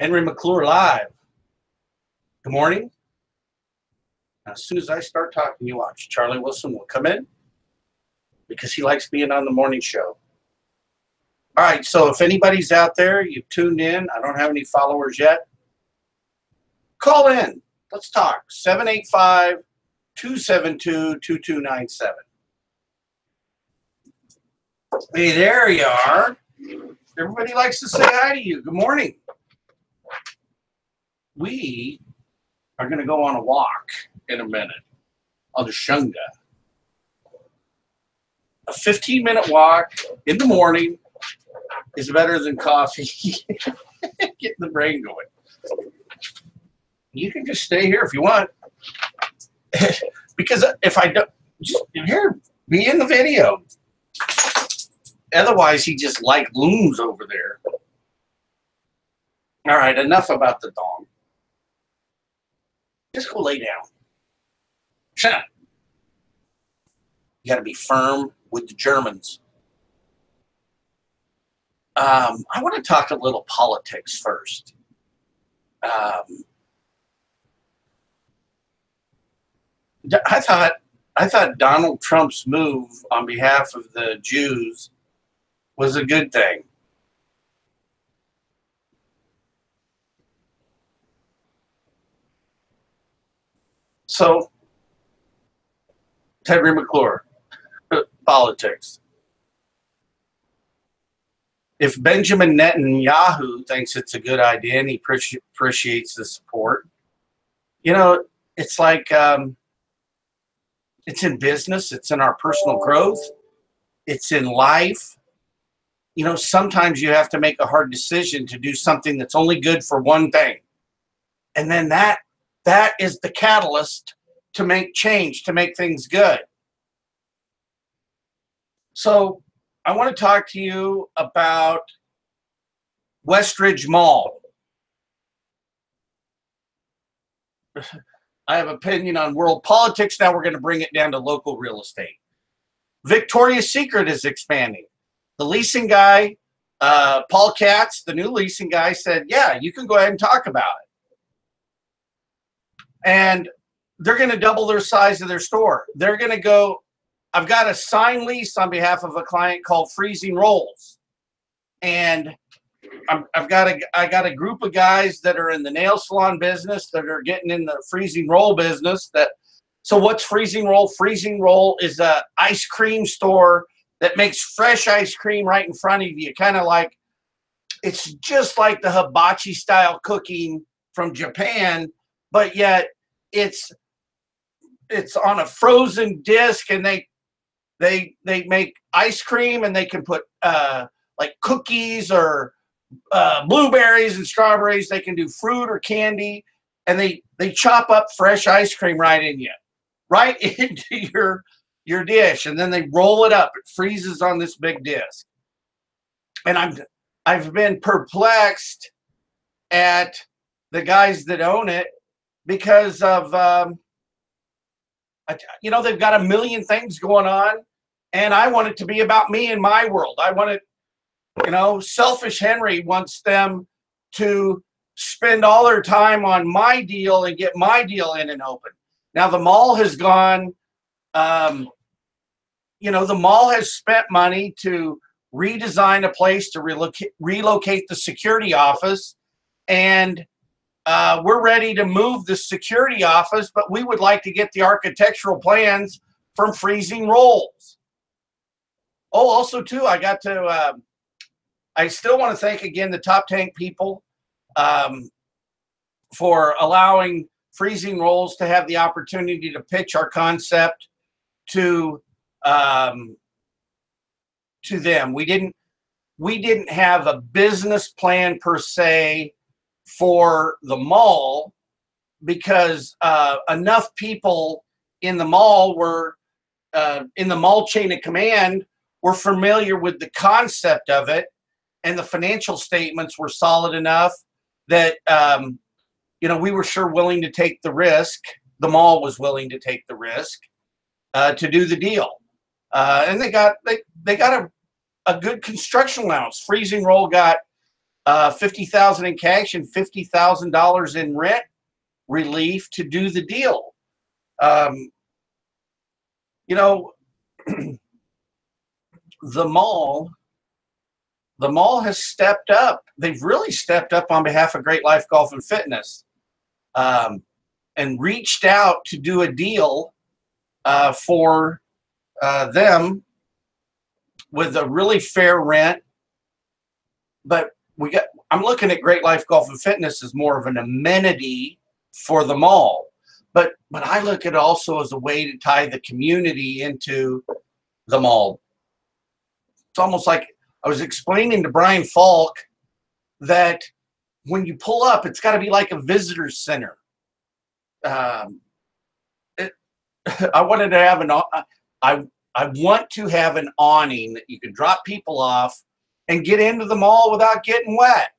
Henry McClure live. Good morning. Now, as soon as I start talking, you watch. Charlie Wilson will come in because he likes being on the morning show. All right, so if anybody's out there, you've tuned in, I don't have any followers yet, call in. Let's talk. 785-272-2297. Hey, there you are. Everybody likes to say hi to you. Good morning. We are going to go on a walk in a minute on the Shunga. A 15-minute walk in the morning is better than coffee. Getting the brain going. You can just stay here if you want. Because if I don't, just here, be in the video. Otherwise, he just like looms over there. All right, enough about the dog. Just go lay down. Shut up. You got to be firm with the Germans. I want to talk a little politics first. I thought Donald Trump's move on behalf of the Jews was a good thing. So, Henry McClure, politics. If Benjamin Netanyahu thinks it's a good idea and he appreciates the support, you know, it's like it's in business, it's in our personal growth, it's in life. You know, sometimes you have to make a hard decision to do something that's only good for one thing. And then that is the catalyst to make change, to make things good. So I want to talk to you about Westridge Mall. I have an opinion on world politics. Now we're going to bring it down to local real estate. Victoria's Secret is expanding. The leasing guy, Paul Katz, the new leasing guy, said, yeah, you can go ahead and talk about it. And they're going to double their size of their store. They're going to go, I've got a signed lease on behalf of a client called Freezing Rolls. And I got a group of guys that are in the nail salon business that are getting in the freezing roll business. So what's Freezing Roll? Freezing Roll is a ice cream store that makes fresh ice cream right in front of you. Kind of like, it's just like the hibachi style cooking from Japan, but yet it's on a frozen disc, and they make ice cream, and they can put like cookies or blueberries and strawberries. They can do fruit or candy, and they chop up fresh ice cream right into your dish, and then they roll it up. It freezes on this big disc. And I've been perplexed at the guys that own it because of they've got a million things going on, and I want it to be about me and my world. I want it, selfish Henry wants them to spend all their time on my deal and get my deal in and open. Now the mall has gone, the mall has spent money to redesign a place to relocate the security office, and we're ready to move the security office, but we would like to get the architectural plans from Freezing Rolls. Oh, also too, I still want to thank again the Top Tank people for allowing Freezing Rolls to have the opportunity to pitch our concept to them. We didn't have a business plan per se for the mall because enough people in the mall were in the mall chain of command were familiar with the concept of it, and the financial statements were solid enough that we were sure willing to take the risk. The mall was willing to take the risk to do the deal, and they got a good construction allowance. Freezing Roll got $50,000 in cash and $50,000 in rent relief to do the deal. You know, the mall has stepped up. They've really stepped up on behalf of Great Life Golf and Fitness, and reached out to do a deal for them with a really fair rent. But I'm looking at Great Life Golf and Fitness as more of an amenity for the mall. But I look at it also as a way to tie the community into the mall. It's almost like I was explaining to Brian Falk that when you pull up, it's got to be like a visitor center. I wanted to have I want to have an awning that you can drop people off and get into the mall without getting wet.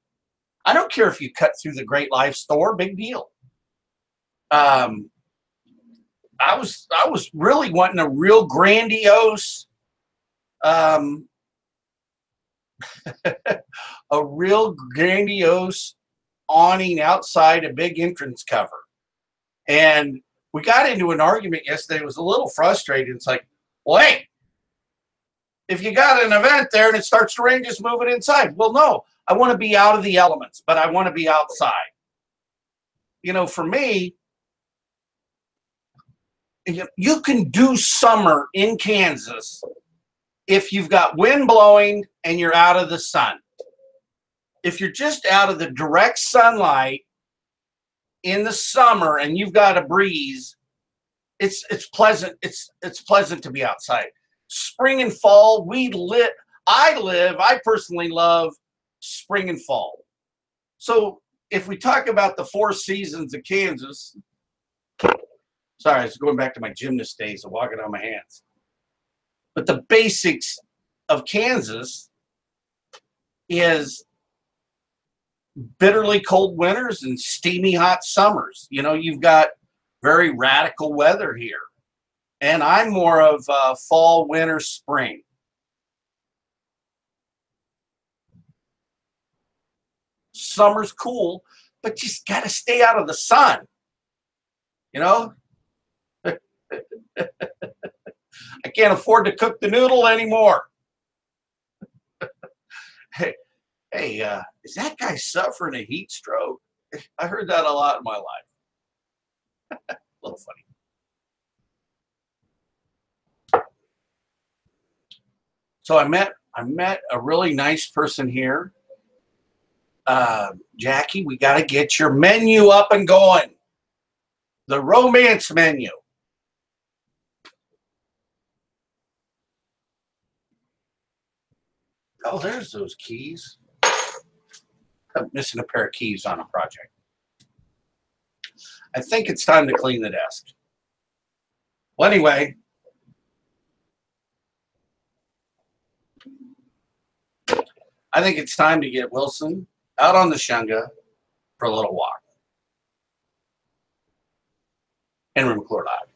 I don't care if you cut through the Great Life store, big deal. I was really wanting a real grandiose, a real grandiose awning outside a big entrance cover. And we got into an argument yesterday. It was a little frustrating. It's like, well, hey, if you got an event there and it starts to rain, just move it inside. Well, no, I want to be out of the elements, but I want to be outside. You know, for me, you can do summer in Kansas if you've got wind blowing and you're out of the sun. If you're just out of the direct sunlight in the summer and you've got a breeze, it's pleasant. It's pleasant to be outside. Spring and fall, I personally love spring and fall. So if we talk about the 4 seasons of Kansas, sorry, I was going back to my gymnast days of walking on my hands. But the basics of Kansas is bitterly cold winters and steamy hot summers. You know, you've got very radical weather here. And I'm more of fall, winter, spring. Summer's cool, but you just got to stay out of the sun. You know? I can't afford to cook the noodle anymore. Hey, is that guy suffering a heat stroke? I heard that a lot in my life. A little funny. So I met a really nice person here. Jackie, we got to get your menu up and going. The romance menu. Oh, there's those keys. I'm missing a pair of keys on a project. I think it's time to clean the desk. Well, anyway, I think it's time to get Wilson out on the Shunga for a little walk. Henry McClure Live.